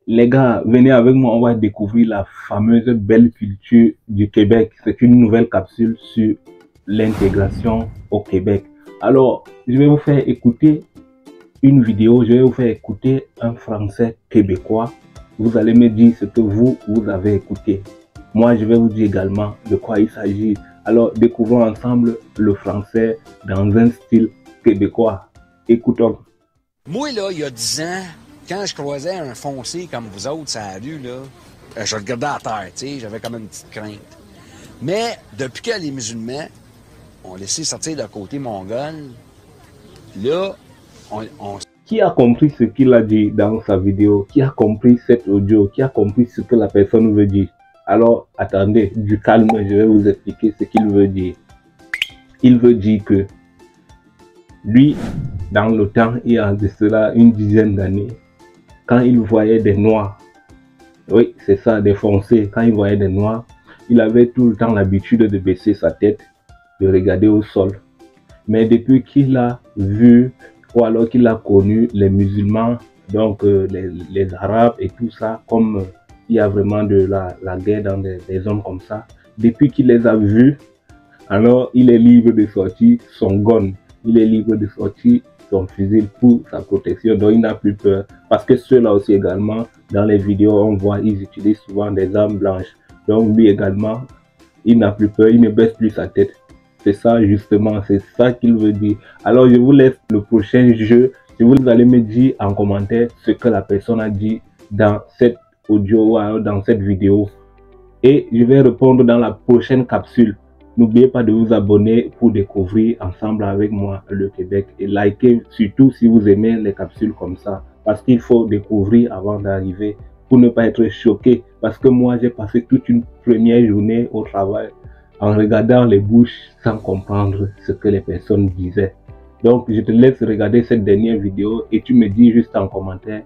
Les gars, venez avec moi, on va découvrir la fameuse belle culture du Québec. C'est une nouvelle capsule sur l'intégration au Québec. Alors, je vais vous faire écouter une vidéo, je vais vous faire écouter un français québécois. Vous allez me dire ce que vous avez écouté. Moi, je vais vous dire également de quoi il s'agit. Alors, découvrons ensemble le français dans un style québécois. Écoutons. Moi, là, il y a 10 ans, quand je croisais un foncé comme vous autres sur la rue, là, je le regardais à terre, tu sais, j'avais comme une petite crainte. Mais depuis que les musulmans ont laissé sortir le côté mongol, là, on... Qui a compris ce qu'il a dit dans sa vidéo? Qui a compris cet audio? Qui a compris ce que la personne veut dire? Alors, attendez, du calme, je vais vous expliquer ce qu'il veut dire. Il veut dire que lui, dans le temps, il y a de cela une dizaine d'années, quand il voyait des noirs, oui, c'est ça, des foncés, quand il voyait des noirs, il avait tout le temps l'habitude de baisser sa tête, de regarder au sol. Mais depuis qu'il a vu, ou alors qu'il a connu les musulmans, donc les Arabes et tout ça, comme il y a vraiment de la guerre dans des zones comme ça, depuis qu'il les a vus, alors il est libre de sortir son gun, il est libre de sortir son fusil pour sa protection, donc il n'a plus peur. Parce que ceux-là aussi également, dans les vidéos, on voit, ils utilisent souvent des armes blanches. Donc lui également, il n'a plus peur, il ne baisse plus sa tête. C'est ça justement, c'est ça qu'il veut dire. Alors je vous laisse le prochain jeu. Vous allez me dire en commentaire ce que la personne a dit dans cette audio ou dans cette vidéo. Et je vais répondre dans la prochaine capsule. N'oubliez pas de vous abonner pour découvrir ensemble avec moi le Québec. Et likez surtout si vous aimez les capsules comme ça. Parce qu'il faut découvrir avant d'arriver pour ne pas être choqué. Parce que moi, j'ai passé toute une première journée au travail en regardant les bouches sans comprendre ce que les personnes disaient. Donc, je te laisse regarder cette dernière vidéo et tu me dis juste en commentaire.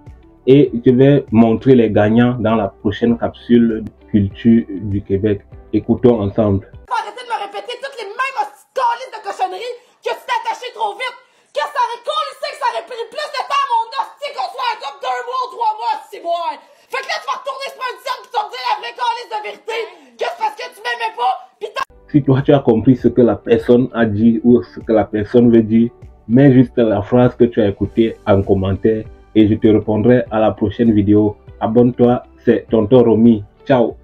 Et je vais montrer les gagnants dans la prochaine capsule culture du Québec. Écoutons ensemble. Arrêtez de me répéter toutes les mêmes calices de cochonneries que tu t'es attaché trop vite. Qu'est-ce que ça aurait collissé que ça aurait pris plus de temps, mon hostie, qu'on soit un couple 2 mois ou 3 mois, si moi. Fait que là, tu vas retourner sur un diable pis tu vas me dire la vraie calice de vérité. Qu'est-ce parce que tu m'aimais pas pis si toi, tu as compris ce que la personne a dit ou ce que la personne veut dire, mets juste la phrase que tu as écoutée en commentaire et je te répondrai à la prochaine vidéo. Abonne-toi, c'est Tonton Romy. Ciao.